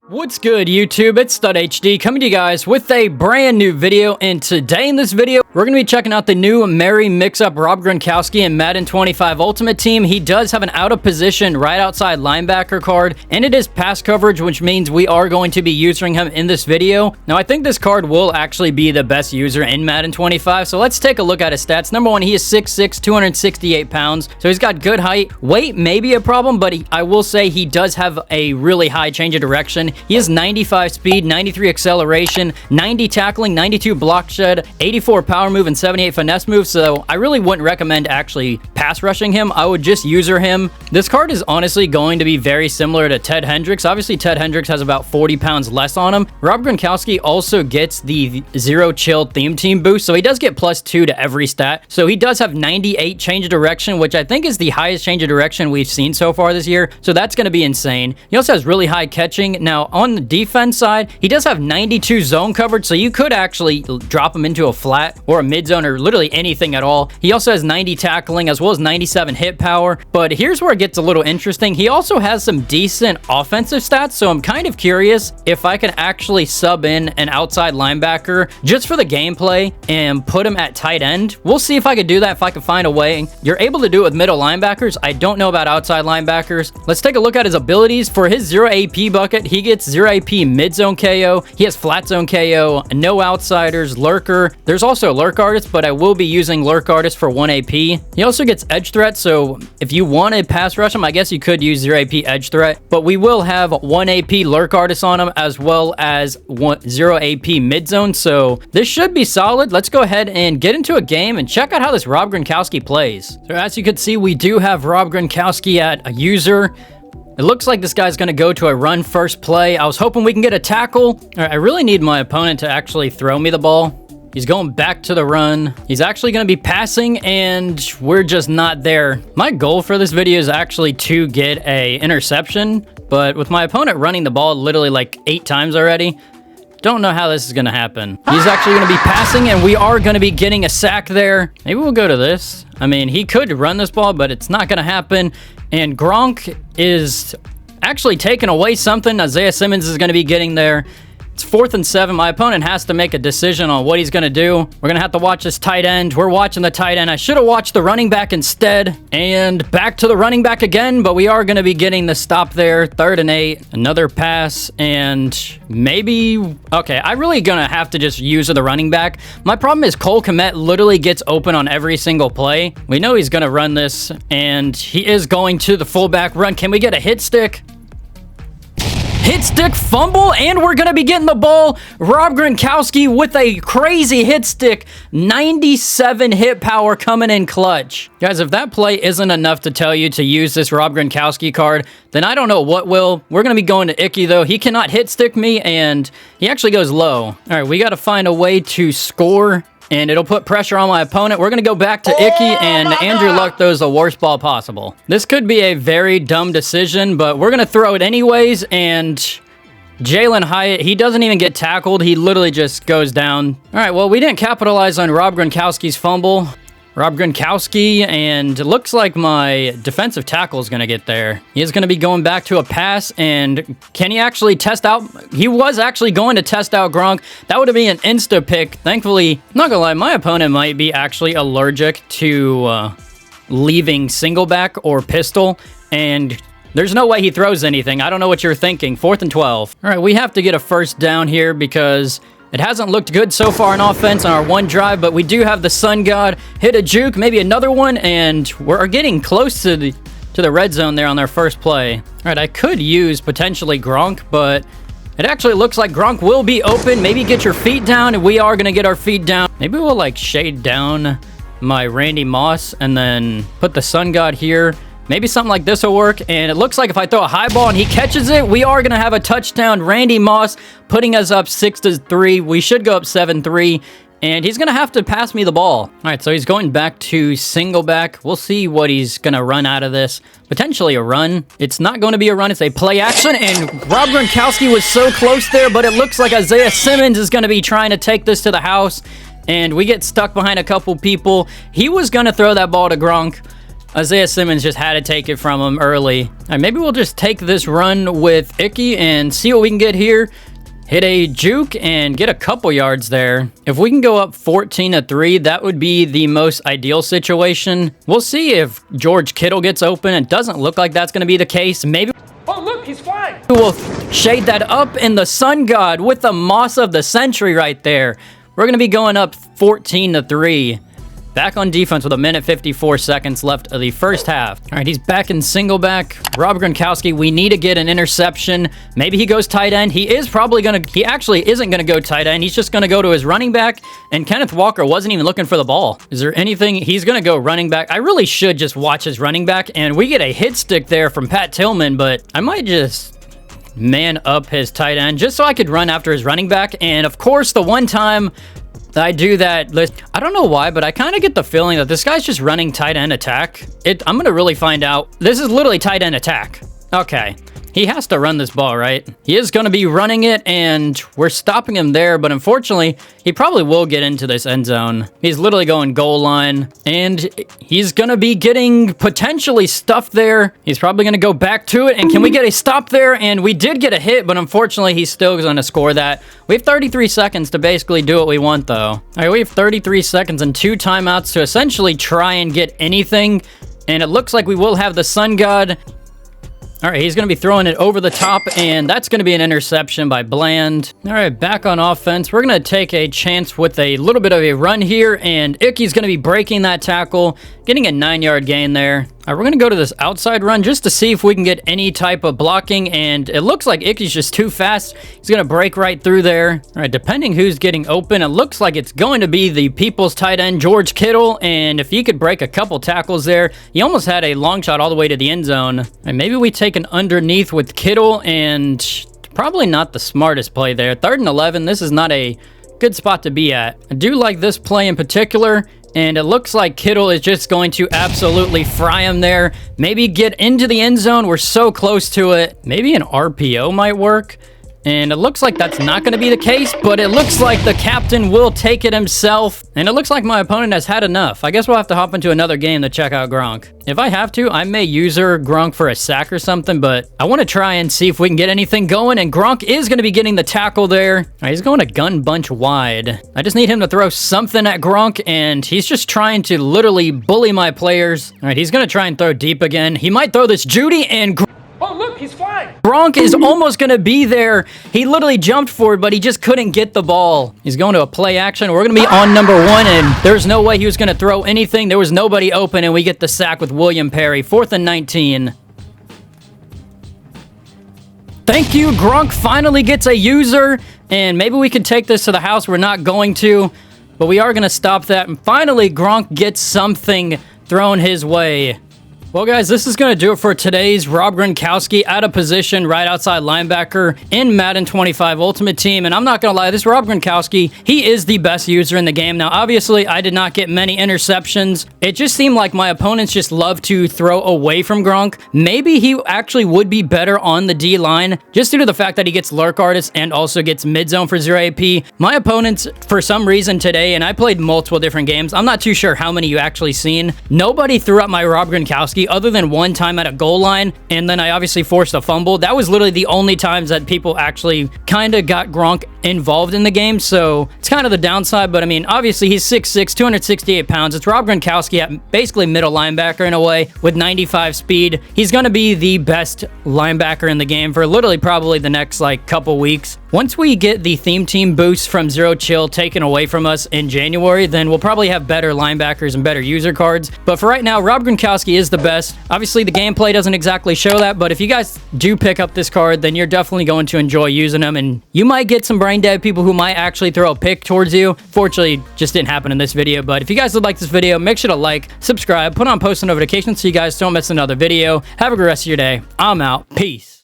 What's good, YouTube? It's Stud HD coming to you guys with a brand new video, and today in this video we're going to be checking out the new Merry Mix-Up Rob Gronkowski in Madden 25 Ultimate Team. He does have an out of position right outside linebacker card, and it is pass coverage, which means we are going to be using him in this video. Now I think this card will actually be the best user in Madden 25, so let's take a look at his stats. Number one, he is 6'6", 268 pounds, so he's got good height. Weight may be a problem, but I will say he does have a really high change of direction. He has 95 speed, 93 acceleration, 90 tackling, 92 block shed, 84 power move, and 78 finesse move. So I really wouldn't recommend actually pass rushing him. I would just user him. This card is honestly going to be very similar to Ted Hendricks. Obviously, Ted Hendricks has about 40 pounds less on him. Rob Gronkowski also gets the Zero Chill Theme Team boost, so he does get +2 to every stat. So he does have 98 change of direction, which I think is the highest change of direction we've seen so far this year. So that's going to be insane. He also has really high catching. Now, on the defense side, he does have 92 zone coverage, so you could actually drop him into a flat or a mid zone or literally anything at all. He also has 90 tackling as well as 97 hit power. But here's where it gets a little interesting. He also has some decent offensive stats, so I'm kind of curious if I can actually sub in an outside linebacker just for the gameplay and put him at tight end. We'll see if I could do that, if I can find a way. You're able to do it with middle linebackers. I don't know about outside linebackers. Let's take a look at his abilities. For his 0 AP bucket, he gets 0 AP mid zone KO. He has flat zone KO, no outsiders, lurker. There's also lurk artist, but I will be using lurk artist for 1 AP. He also gets edge threat, so if you want to pass rush him, I guess you could use 0 AP edge threat, but we will have 1 AP lurk artist on him as well as 0 AP mid zone, so this should be solid. Let's go ahead and get into a game and check out how this Rob Gronkowski plays. So as you can see, we do have Rob Gronkowski at a user. It looks like this guy's going to go to a run first play. I was hoping we can get a tackle. All right, I really need my opponent to actually throw me the ball. He's going back to the run. He's actually going to be passing, and we're just not there. My goal for this video is actually to get a interception, but with my opponent running the ball literally like 8 times already, don't know how this is going to happen. He's actually going to be passing, and we are going to be getting a sack there. Maybe we'll go to this. I mean, he could run this ball, but it's not going to happen. And Gronk is actually taking away something. Isaiah Simmons is going to be getting there. It's 4th and 7. My opponent has to make a decision on what he's going to do. We're going to have to watch this tight end. We're watching the tight end. I should have watched the running back instead. And back to the running back again, but we are going to be getting the stop there. 3rd and 8. Another pass, and maybe... Okay, I'm really going to have to just use the running back. My problem is Cole Kmet literally gets open on every single play. We know he's going to run this, and he is going to the fullback run. Can we get a hit stick? Hit stick fumble, and we're going to be getting the ball. Rob Gronkowski with a crazy hit stick. 97 hit power coming in clutch. Guys, if that play isn't enough to tell you to use this Rob Gronkowski card, then I don't know what will. We're going to be going to Icky, though. He cannot hit stick me, and he actually goes low. All right, we got to find a way to score, and it'll put pressure on my opponent. We're going to go back to Icky, and Andrew Luck throws the worst ball possible. This could be a very dumb decision, but we're going to throw it anyways, and Jalen Hyatt, he doesn't even get tackled. He literally just goes down. All right, well, we didn't capitalize on Rob Gronkowski's fumble. Rob Gronkowski, and it looks like my defensive tackle is going to get there. He is going to be going back to a pass, and can he actually test out? He was actually going to test out Gronk. That would have been an insta pick. Thankfully, not gonna lie, my opponent might be actually allergic to leaving single back or pistol, and there's no way he throws anything. I don't know what you're thinking. 4th and 12. All right, we have to get a first down here because it hasn't looked good so far in offense on our one drive, but we do have the Sun God hit a juke, maybe another one, and we're getting close to the red zone there on their first play. All right, I could use potentially Gronk, but it actually looks like Gronk will be open. Maybe get your feet down, and we are going to get our feet down. Maybe we'll like shade down my Randy Moss and then put the Sun God here. Maybe something like this will work, and it looks like if I throw a high ball and he catches it, we are going to have a touchdown. Randy Moss putting us up 6-3. We should go up 7-3, and he's going to have to pass me the ball. All right, so he's going back to single back. We'll see what he's going to run out of this. Potentially a run. It's not going to be a run. It's a play action, and Rob Gronkowski was so close there, but it looks like Isaiah Simmons is going to be trying to take this to the house, and we get stuck behind a couple people. He was going to throw that ball to Gronk, Isaiah Simmons just had to take it from him early. All right, maybe we'll just take this run with Icky and see what we can get here. Hit a juke and get a couple yards there. If we can go up 14-3, that would be the most ideal situation. We'll see if George Kittle gets open. It doesn't look like that's going to be the case. Maybe... Oh, look, he's flying. We'll shade that up in the sun god with the moss of the century right there. We're going to be going up 14-3. Back on defense with 1:54 left of the first half. All right, he's back in single back. Rob Gronkowski, we need to get an interception. Maybe he goes tight end. He actually isn't going to go tight end. He's just going to go to his running back. And Kenneth Walker wasn't even looking for the ball. Is there anything? He's going to go running back. I really should just watch his running back. And we get a hit stick there from Pat Tillman, but I might just man up his tight end just so I could run after his running back. And of course, the one time I do that, I don't know why, but I kind of get the feeling that this guy's just running tight end attack. I'm going to really find out. This is literally tight end attack. Okay. He has to run this ball, right? He is going to be running it, and we're stopping him there, but unfortunately, he probably will get into this end zone. He's literally going goal line, and he's going to be getting potentially stuffed there. He's probably going to go back to it, and can we get a stop there? And we did get a hit, but unfortunately, he's still going to score that. We have 33 seconds to basically do what we want, though. All right, we have 33 seconds and 2 timeouts to essentially try and get anything, and it looks like we will have the sun god. All right, he's going to be throwing it over the top, and that's going to be an interception by Bland. All right, back on offense. We're going to take a chance with a little bit of a run here, and Icky's going to be breaking that tackle, getting a 9-yard gain there. All right, we're going to go to this outside run just to see if we can get any type of blocking, and it looks like Icky's just too fast. He's going to break right through there. All right, depending who's getting open, it looks like it's going to be the people's tight end, George Kittle, and if he could break a couple tackles there, he almost had a long shot all the way to the end zone. And maybe we take an underneath with Kittle, and probably not the smartest play there. 3rd and 11, this is not a good spot to be at. I do like this play in particular, and it looks like Kittle is just going to absolutely fry him there. Maybe get into the end zone. We're so close to it. Maybe an RPO might work. And it looks like that's not going to be the case, but it looks like the captain will take it himself. And it looks like my opponent has had enough. I guess we'll have to hop into another game to check out Gronk. If I have to, I may use Gronk for a sack or something, but I want to try and see if we can get anything going. And Gronk is going to be getting the tackle there. All right, he's going a gun bunch wide. I just need him to throw something at Gronk, and he's just trying to literally bully my players. All right, he's going to try and throw deep again. He might throw this Judy, and Oh, look, he's flying. Gronk is almost going to be there. He literally jumped for it, but he just couldn't get the ball. He's going to a play action. We're going to be on number 1, and there's no way he was going to throw anything. There was nobody open, and we get the sack with William Perry. 4th and 19. Thank you. Gronk finally gets a user, and maybe we can take this to the house. We're not going to, but we are going to stop that. And finally, Gronk gets something thrown his way. Well, guys, this is going to do it for today's Rob Gronkowski out of position right outside linebacker in Madden 25 Ultimate Team. And I'm not going to lie, this Rob Gronkowski, he is the best user in the game. Now, obviously, I did not get many interceptions. It just seemed like my opponents just love to throw away from Gronk. Maybe he actually would be better on the D-line just due to the fact that he gets lurk artists and also gets mid-zone for 0 AP. My opponents, for some reason today, and I played multiple different games, I'm not too sure how many you actually seen. Nobody threw up my Rob Gronkowski other than one time at a goal line, and then I obviously forced a fumble. That was literally the only times that people actually kind of got Gronk involved in the game, so it's kind of the downside, but I mean, obviously he's 6'6", 268 pounds. It's Rob Gronkowski at basically middle linebacker in a way with 95 speed. He's going to be the best linebacker in the game for literally probably the next like couple weeks. Once we get the theme team boost from Zero Chill taken away from us in January, then we'll probably have better linebackers and better user cards. But for right now, Rob Gronkowski is the best. Obviously, the gameplay doesn't exactly show that, but if you guys do pick up this card, then you're definitely going to enjoy using them, and you might get some brain dead people who might actually throw a pick towards you. Fortunately, just didn't happen in this video, but if you guys would like this video, make sure to like, subscribe, put on post notifications so you guys don't miss another video. Have a good rest of your day. I'm out. Peace.